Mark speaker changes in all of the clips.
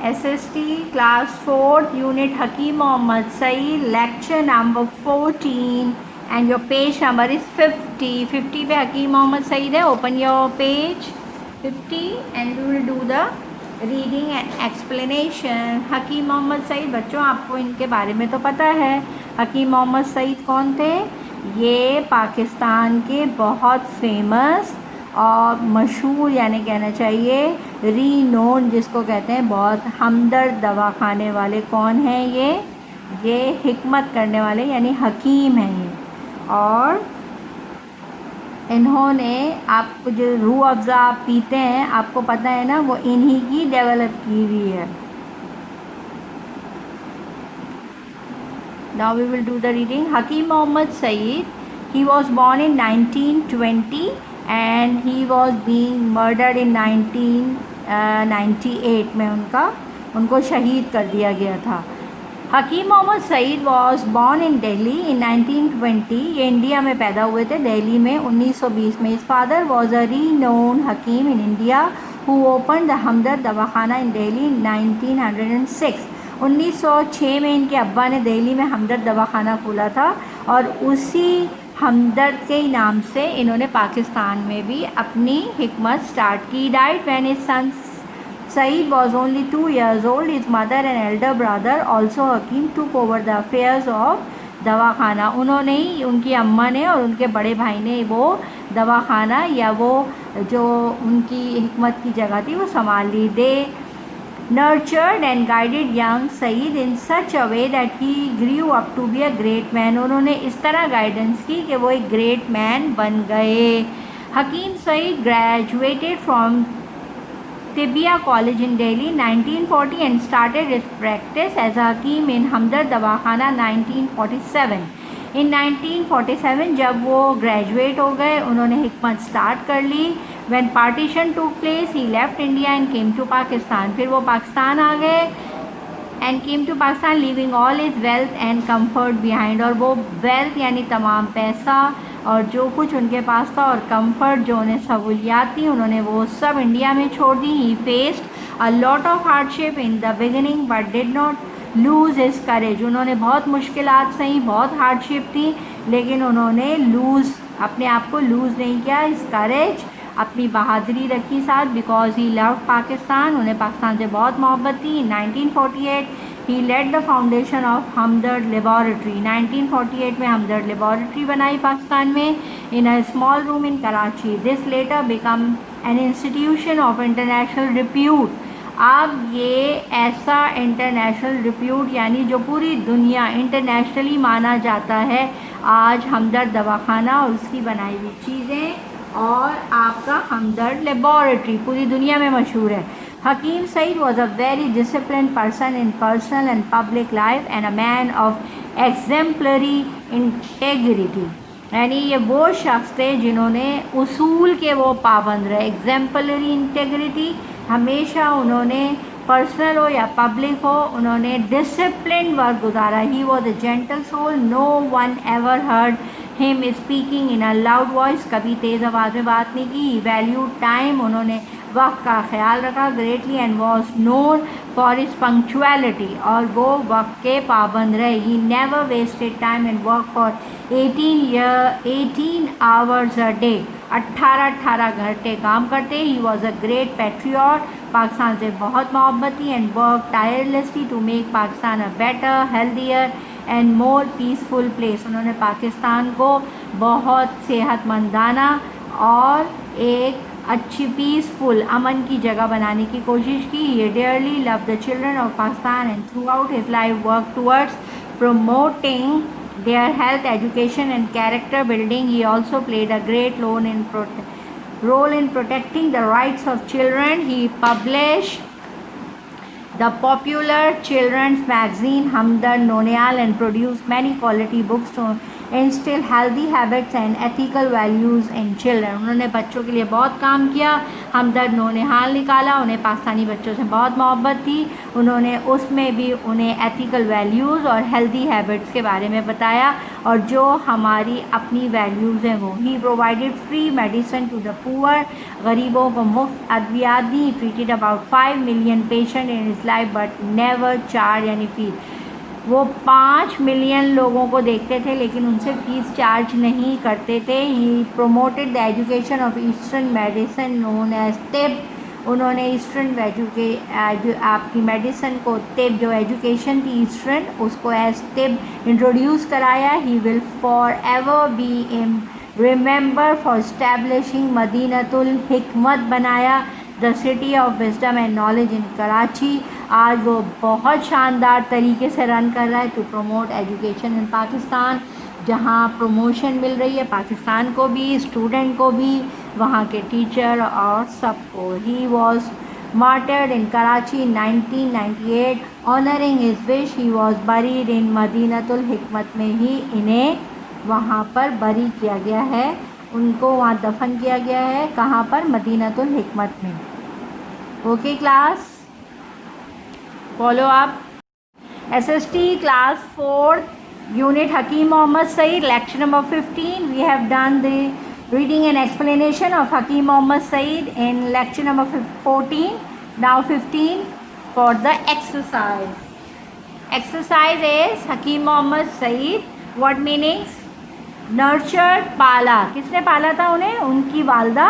Speaker 1: SST class 4th unit Hakeem Mohammad Saeed, lecture number 14, and your page number is 50. 50 पे Hakeem Mohammad Saeed है. Open your page 50 and we will do the reading and explanation. Hakeem Mohammad Saeed, बच्चों आपको इनके बारे में तो पता है. हकीम मोहम्मद सईद कौन थे? ये पाकिस्तान के बहुत फेमस और मशहूर, यानी कहना चाहिए रीनोन जिसको कहते हैं, बहुत हमदर्द दवाखाने वाले कौन हैं? ये हिकमत करने वाले यानी हकीम हैं ये. और इन्होंने, आपको जो रूह अफ़ज़ा आप पीते हैं आपको पता है ना, वो इन्हीं की डेवलप की हुई है. Now we will do the reading. Hakeem Mohammad Saeed, he was born in 1920 and he was being murdered in 1998 में उनको शहीद कर दिया गया था. Hakim Mohammad Said was born in Delhi in 1920. ये इंडिया में पैदा हुए थे, दिल्ली में 1920 में. His father was a renowned hakim in India who open the Hamdard Dawakhana in Delhi इन 1906. 1906 में इनके अब्बा ने दिल्ली में हमदर्द दवाखाना खोला था और उसी हमदर्द के नाम से इन्होंने पाकिस्तान में भी अपनी हिकमत स्टार्ट की. Died when his son Saeed was only 2 years old. His mother and elder brother, also Hakeem, took over the affairs of दवाखाना. उन्होंने ही, उनकी अम्मा ने और उनके बड़े भाई ने वो दवाखाना या वो जो उनकी हिकमत की जगह थी वो संभाल ली. दे nurtured and guided young Saeed in such a way that he grew up to be a great man. उन्होंने इस तरह गाइडेंस की कि वो एक ग्रेट मैन बन गए. हकीम Saeed graduated from Tibia College in Delhi in 1940 and started his practice as a Hakeem in Hamdard Dawakhana 1947. In 1947 जब वो ग्रेजुएट हो गए उन्होंने हिकमत स्टार्ट कर ली. When partition took place he left India and came to Pakistan. फिर वो पाकिस्तान आ गए and came to Pakistan leaving all his wealth and comfort behind. और वो wealth यानी तमाम पैसा और जो कुछ उनके पास था और कंफर्ट जो उन्हें सहूलियात थी उन्होंने वो सब इंडिया में छोड़ दी. He faced a lot of hardship in the beginning but did not lose his courage. उन्होंने बहुत मुश्किलात सही, बहुत हार्डशिप थी, लेकिन उन्होंने अपने आप को लूज़ नहीं किया. हिज करेज, अपनी बहादुरी रखी साथ. बिकॉज ही लव्ड पाकिस्तान, उन्हें पाकिस्तान से बहुत मोहब्बत थी. In 1948 he laid the foundation of Hamdard laboratory. 1948 में हमदर्द लेबॉरेटरी बनाई पाकिस्तान में in a small room in Karachi. This later become an institution of international repute. अब ये ऐसा इंटरनेशनल रिप्यूट यानी जो पूरी दुनिया इंटरनेशनली माना जाता है आज हमदर्द दवाखाना और उसकी बनाई हुई चीज़ें और आपका हमदर्द लेबॉरेटरी पूरी दुनिया में मशहूर है. Hakeem Saeed was a very disciplined person in personal and public life and a man of exemplary integrity. यानी ये वो शख्स थे जिन्होंने उसूल के वो पाबंद रहे. एग्जाम्पलरी इंटेग्रिटी, हमेशा उन्होंने पर्सनल हो या पब्लिक हो उन्होंने डिसिप्लिन वर्क गुजारा. He was a gentle soul. No one ever heard him speaking in a loud voice. कभी तेज़ आवाज़ में बात नहीं की. वैल्यू टाइम, उन्होंने वक्त का ख्याल रखा greatly. And was known for his punctuality, और वो वक्त के पाबंद रहे. He never wasted time and work for 18 hours a day. 18 घंटे काम करते. He was a great patriot, Pakistan से बहुत मोहब्बत थी. And work tirelessly to make Pakistan a better, healthier and more peaceful place. उन्होंने पाकिस्तान को बहुत सेहतमंदाना और एक अच्छी पीसफुल अमन की जगह बनाने की कोशिश की. ये dearly love the children of Pakistan and through out his life work towards promoting their health, education and character building. He also played a great role in protecting the rights of children. He published the popular children's magazine Hamdard Noneal and produced many quality books to instil healthy habits and ethical values in children. उन्होंने बच्चों के लिए बहुत काम किया, हमदर्द नौनिहाल निकाला, उन्हें पाकिस्तानी बच्चों से बहुत मोहब्बत थी, उन्होंने उसमें भी उन्हें एथिकल वैल्यूज़ और हेल्दी हैबिट्स के बारे में बताया और जो हमारी अपनी वैल्यूज़ हैं वो। He provided free medicine to the poor, गरीबों को मुफ्त अद्वियात दी। Treated about 5 million patient in his life but never charge यानी फीस। वो 5 मिलियन लोगों को देखते थे लेकिन उनसे फीस चार्ज नहीं करते थे। He promoted the education of eastern medicine known as tibb. उन्होंने ईस्टर्न आपकी मेडिसिन को तिब जो एजुकेशन थी ईस्टर्न उसको एज तिब इंट्रोड्यूस कराया। He will forever be in remember for establishing Madinatul Hikmat बनाया, the city of wisdom and knowledge in Karachi. आज वो बहुत शानदार तरीके से रन कर रहा है to promote education in Pakistan, जहाँ प्रमोशन मिल रही है पाकिस्तान को भी, स्टूडेंट को भी, वहाँ के टीचर और सबको। He was martyred in Karachi in 1998, honoring his wish. He was buried in मदीनतुल Hikmat में ही इन्हें वहाँ पर बरी किया गया है, उनको वहाँ दफन किया गया है। कहाँ पर? मदीनतुल हिकमत में। Okay class, follow up. SST class 4 unit Hakim Mohammad Said, lecture number 15. We have done the reading and explanation of Hakeem Mohammad Saeed in lecture number 14. Now 15 for the exercise. Exercise is Hakeem Mohammad Saeed. What meanings? Nurtured, पाला। किसने पाला था उन्हें? उनकी वालदा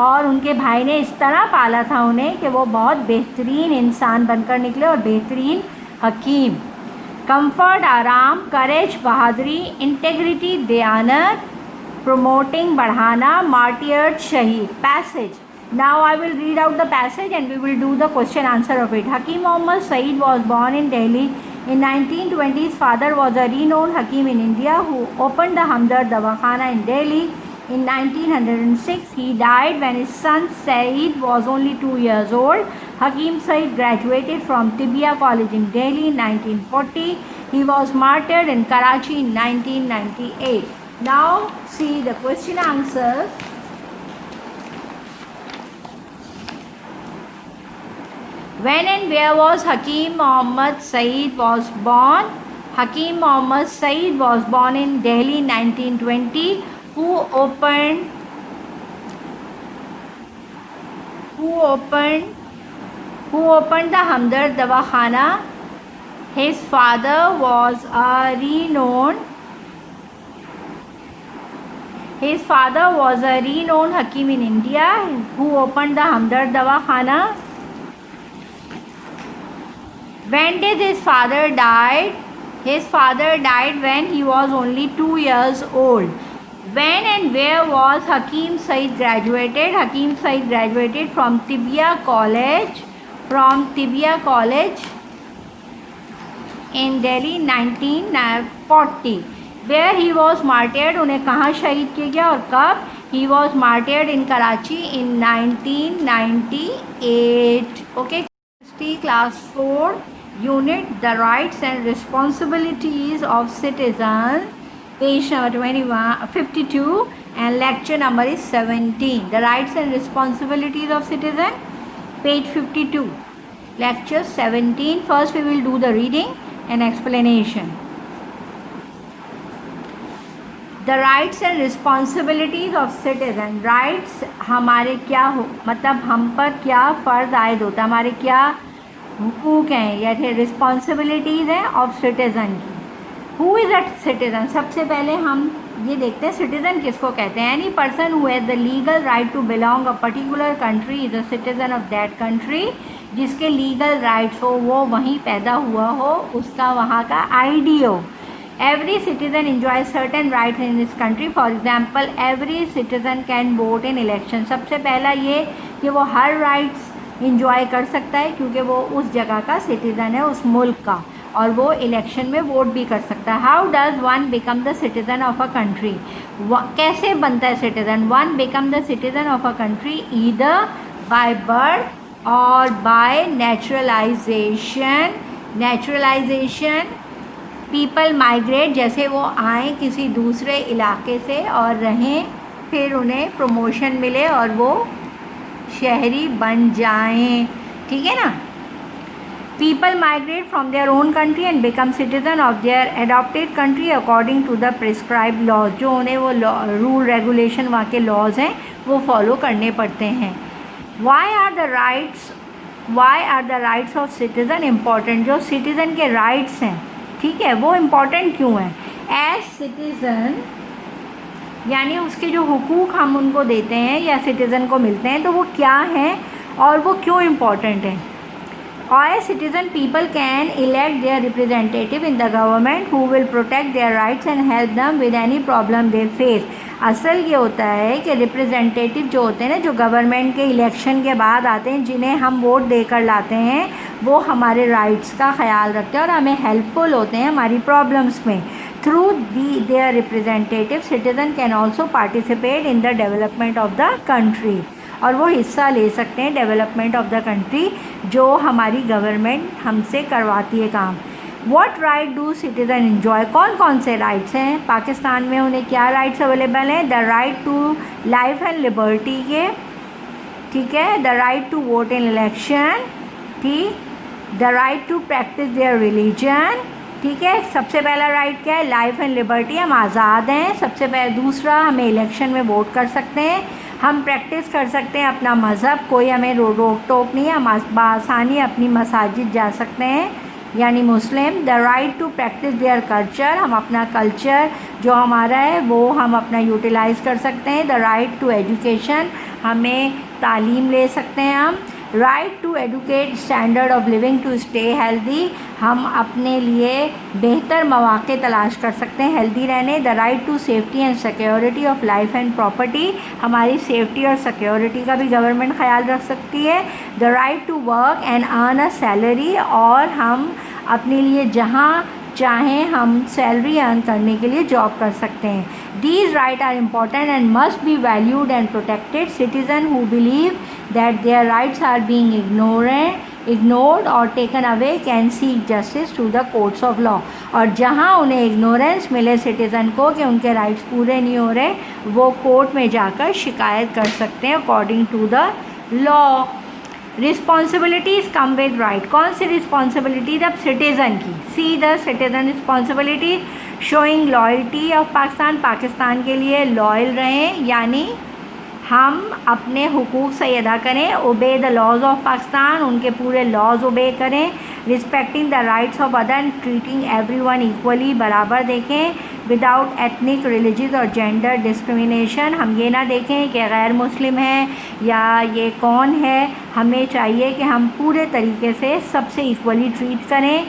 Speaker 1: और उनके भाई ने इस तरह पाला था उन्हें कि वो बहुत बेहतरीन इंसान बनकर निकले और बेहतरीन हकीम। कंफर्ट, आराम, करेज, बहादुरी, इंटेग्रिटी, दयानत, promoting, बढ़ाना, martyred, शहीद। Passage. Now I will read out the passage and we will do the question answer of it. Hakeem Mohammad Saeed was born in Delhi in 1920. His father was a renowned Hakeem in India who opened the Hamdard Dawakhana in Delhi in 1906. He died when his son Saeed was only 2 years old. Hakeem Saeed graduated from Tibia College in Delhi in 1940. He was martyred in Karachi in 1998. Now see the question answers. When and where was Hakeem Mohammad Saeed was born? Hakeem Mohammad Saeed was born in Delhi in 1920. Who opened the Hamdard Dawakhana? His father was a renowned Hakim in India who opened the Hamdard Dawakhana. When did his father die? His father died when he was only 2 years old. When and where was Hakeem Saeed graduated? Hakeem Saeed graduated from Tibia College in Delhi in 1940. Where he was martyred, उन्हें कहाँ शहीद किया गया और कब? He was martyred in Karachi in 1998. Okay, class 4 unit the rights and responsibilities of citizens, page number 52 and lecture number is 17. The rights and responsibilities of citizen, page 52, lecture 17. First we will do the reading and explanation. The rights and responsibilities of citizen. Rights हमारे क्या हो, मतलब हम पर क्या फ़र्ज़ आयद होता है, हमारे क्या हुकूक हैं, या फिर रिस्पॉन्सिबिलिटीज़ हैं ऑफ सिटीज़न की। Who is a citizen? सबसे पहले हम ये देखते हैं सिटीज़न किसको कहते हैं। Any person who has the legal right to belong a particular country is a citizen of that country. जिसके लीगल राइट्स हो, वो वहीं पैदा हुआ हो, उसका वहाँ का आईडी हो। Every citizen enjoys certain rights in this country. For example, every citizen can vote in election. सबसे पहला ये कि वो हर राइट्स इंजॉय कर सकता है क्योंकि वो उस जगह का सिटीज़न है, उस मुल्क का, और वो इलेक्शन में वोट भी कर सकता है। How does one become the citizen of a country? कैसे बनता है citizen? One become the citizen of a country either by birth और बाय नेचुरलाइजेशन। पीपल माइग्रेट, जैसे वो आए किसी दूसरे इलाके से और रहें, फिर उन्हें प्रमोशन मिले और वो शहरी बन जाएं, ठीक है ना। People migrate from their own country and become citizen of their adopted country according to the prescribe laws, जो उन्हें वो रूल रेगुलेशन वहाँ के लॉज हैं वो फॉलो करने पड़ते हैं। Why are the rights of citizen important, जो सिटीज़न के राइट्स हैं, ठीक है, वो इम्पॉर्टेंट क्यों हैं। एज सिटीज़न यानी उसके जो हुकूक हम उनको देते हैं या सिटीज़न को मिलते हैं, तो वो क्या हैं और वो क्यों इम्पॉर्टेंट हैं। As citizen, people can elect their representative in the government who will protect their rights and help them with any problem they face. असल ये होता है कि रिप्रेजेंटेटिव जो होते हैं ना, जो गवर्नमेंट के इलेक्शन के बाद आते हैं, जिन्हें हम वोट देकर लाते हैं, वो हमारे राइट्स का ख्याल रखते हैं और हमें हेल्पफुल होते हैं हमारी प्रॉब्लम्स में। Through their representative citizen can also participate in the development of the country, और वो हिस्सा ले सकते हैं डेवलपमेंट ऑफ द कंट्री जो हमारी गवर्नमेंट हमसे करवाती है काम। What right do citizen enjoy, कौन कौन से राइट्स हैं पाकिस्तान में, उन्हें क्या राइट्स अवेलेबल हैं। The right to life and liberty के, ठीक है, the right to vote in election, ठीक, the right to practise their religion, ठीक है, सबसे पहला राइट क्या है, लाइफ एंड लिबर्टी, हम आज़ाद हैं सबसे पहले। दूसरा, हमें इलेक्शन में वोट कर सकते हैं, हम प्रैक्टिस कर सकते हैं अपना मज़हब, कोई हमें रोक टोक नहीं है, हम बआसानी अपनी मसाजिद जा सकते हैं यानी मुस्लिम। The right to practise their culture, हम अपना कल्चर जो हमारा है वो हम अपना यूटिलाइज़ कर सकते हैं। द राइट टू एजुकेशन, हमें तालीम ले सकते हैं हम। Right to educate standard of living to stay healthy, हम अपने लिए बेहतर मौक़े तलाश कर सकते हैं हेल्दी रहने। The right to safety and security of life and property, हमारी सेफ्टी और सिक्योरिटी का भी गवर्नमेंट ख्याल रख सकती है। The right to work and earn a salary, और हम अपने लिए जहाँ चाहें हम सैलरी अर्न करने के लिए जॉब कर सकते हैं। These rights are important and must be valued and protected. Citizens who believe that their rights are being ignored or taken away can seek justice through the courts of law. और जहाँ उन्हें ignorance मिले citizen को कि उनके rights पूरे नहीं हो रहे, वो कोर्ट में जाकर शिकायत कर सकते हैं according to the law. Responsibilities come with right, कौन सी रिस्पॉन्सिबिलिटीज अब सिटीज़न की। See the citizen responsibility showing loyalty of Pakistan, Pakistan के लिए लॉयल रहें, यानी हम अपने हुकूक सही अदा करें। Obey the laws of Pakistan, उनके पूरे लॉज ओबे करें। Respecting the rights of other and treating everyone equally, बराबर देखें विदाउट एथनिक, रिलीजियस और जेंडर डिस्क्रिमिनेशन। हम ये ना देखें कि गैर मुस्लिम है या ये कौन है, हमें चाहिए कि हम पूरे तरीके से सबसे इक्वली ट्रीट करें।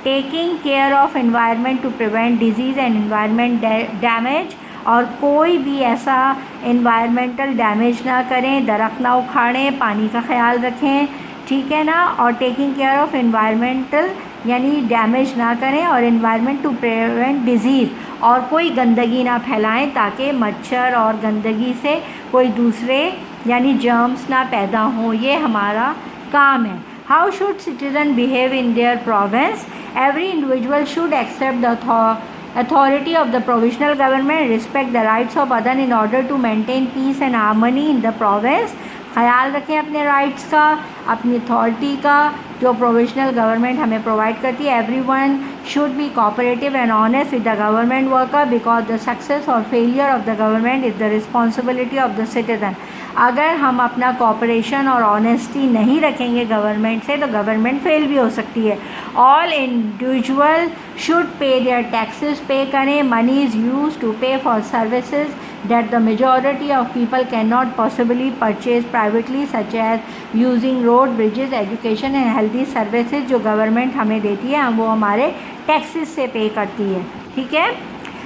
Speaker 1: Taking care of environment to prevent disease and environment damage, और कोई भी ऐसा एनवायरमेंटल डैमेज ना करें, दरख्त ना उखाड़ें, पानी का ख्याल रखें, ठीक है ना। और टेकिंग केयर ऑफ एनवायरमेंटल यानी डैमेज ना करें, और एनवायरनमेंट टू प्रिवेंट डिजीज़, और कोई गंदगी ना फैलाएं ताकि मच्छर और गंदगी से कोई दूसरे यानी जर्म्स ना पैदा हों, ये हमारा काम है। How should citizen behave in their province, every individual should accept the authority of the provisional government, respect the rights of other in order to maintain peace and harmony in the province। ख्याल रखें अपने rights का, अपनी authority का जो provisional government हमें provide करती है। Everyone should be cooperative and honest with the government worker because the success or failure of the government is the responsibility of the citizen. अगर हम अपना कोऑपरेशन और ऑनेस्टी नहीं रखेंगे गवर्नमेंट से, तो गवर्नमेंट फेल भी हो सकती है। All individual should pay their taxes, पे करें। मनी इज़ यूज टू पे for services that the majority of people cannot possibly purchase privately, such as using road, bridges, education and healthy services जो government हमें देती है, हम वो हमारे टैक्सेस से पे करती है, ठीक है।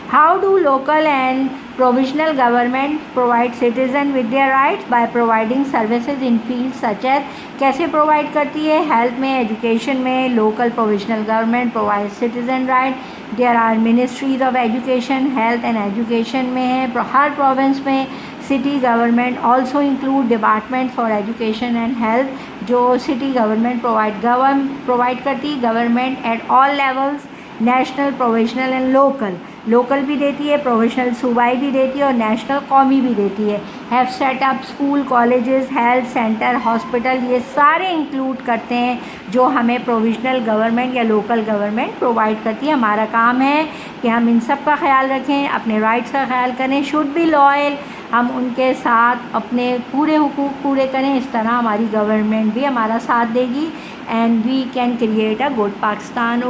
Speaker 1: How do local and provisional government provide citizen with their rights, by providing services in field such as, कैसे प्रोवाइड करती है, हेल्थ में, एजुकेशन में। Local provisional government provide citizen right, there are ministries of education, health and education में है हर province में। City government also include department for education and health जो सिटी गवर्नमेंट प्रोवाइड करती। Government at all levels national, provisional and local. Local भी देती है, provisional सूबाई भी देती है और नेशनल कौमी भी देती है। Have set up school, colleges, health centre, hospital, ये सारे इंक्लूड करते हैं जो हमें प्रोविजनल गवर्नमेंट या लोकल गवर्नमेंट प्रोवाइड करती है। हमारा काम है कि हम इन सब का ख्याल रखें, अपने राइट्स का ख्याल करें, शुड बी लॉयल, हम उनके साथ अपने पूरे हुकूक पूरे करें। इस तरह हमारी गवर्नमेंट भी हमारा साथ देगी and we can create a good Pakistan.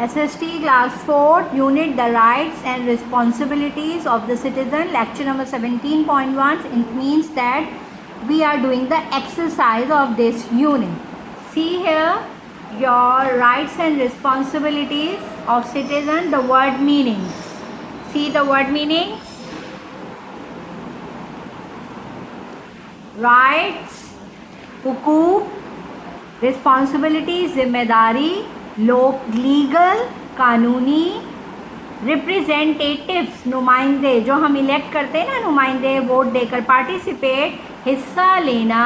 Speaker 1: SST Class 4 Unit The Rights and Responsibilities of the Citizen, Lecture number 17.1. It means that we are doing the exercise of this unit. See here your rights and responsibilities of citizen, the word meanings. See the word meanings. Rights, हुकूक, responsibilities, जिम्मेदारी, legal, कानूनी, representatives, नुमाइंदे, जो हम elect करते हैं ना, नुमाइंदे vote देकर, पार्टिसिपेट, हिस्सा लेना,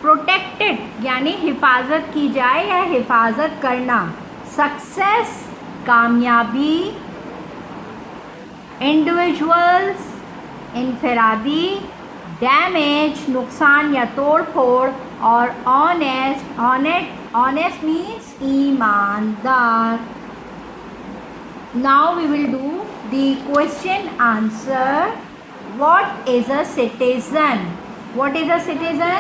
Speaker 1: प्रोटेक्टेड यानी हिफाजत की जाए या हिफाजत करना, सक्सेस, कामयाबी, इंडिविजुअल्स, इनफरादी, डैमेज, नुकसान या तोड़ फोड़, और ऑनेस्ट मीन्स ईमानदार। Now we will do the question answer. What is a citizen? What is a citizen?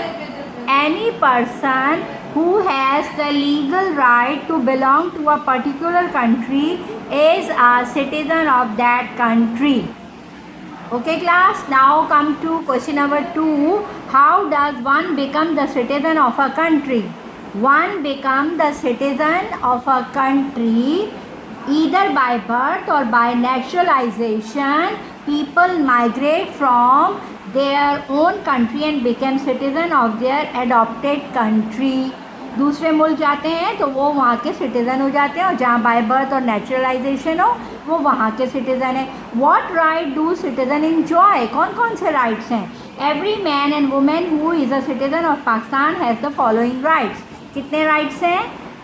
Speaker 1: Any person who has the legal right to belong to a particular country is a citizen of that country. Okay class, now come to question number 2. How does one become the citizen of a country? One become the citizen of a country either by birth or by naturalization. People migrate from their own country and become citizen of their adopted country. दूसरे मुल्क जाते हैं तो वो वहाँ के citizen हो जाते हैं, और जहाँ बाय बर्थ और नेचुरलाइजेशन हो वो वहाँ के सिटीज़न है। What right do citizen enjoy? कौन कौन से राइट्स हैं? Every man and women who is a citizen of Pakistan has the following rights. कितने राइट्स हैं?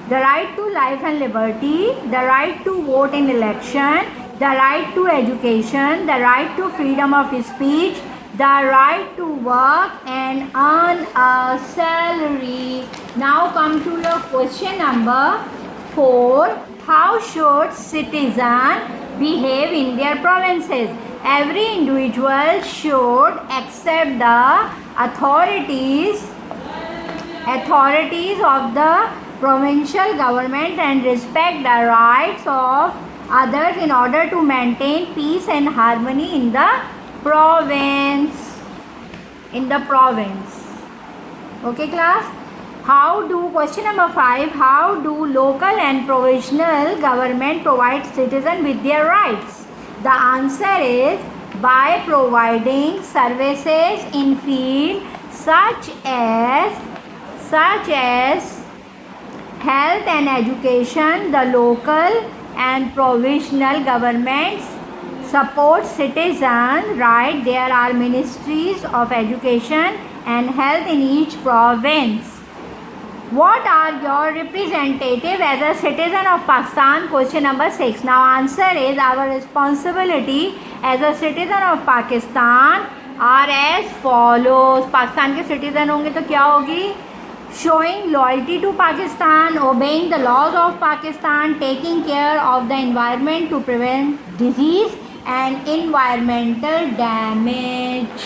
Speaker 1: The right to life and liberty, the right to vote in election, the right to education, the right to freedom of speech, the right to work and earn a salary. Now come to your question number 4. How should citizen behave in their provinces? Every individual should accept the authorities of the provincial government and respect the rights of others in order to maintain peace and harmony in the province. Okay class, question number 5, how do local and provincial government provide citizen with their rights? The answer is by providing services in field such as health and education. The local and provincial governments support citizen right. There are ministries of education and health in each province. What are your representative as a citizen of Pakistan? Question number 6. Now answer is our responsibility as a citizen of Pakistan are as follows. Pakistan के citizen होंगे तो क्या होगी? Showing loyalty to Pakistan, obeying the laws of Pakistan, taking care of the environment to prevent disease and environmental damage.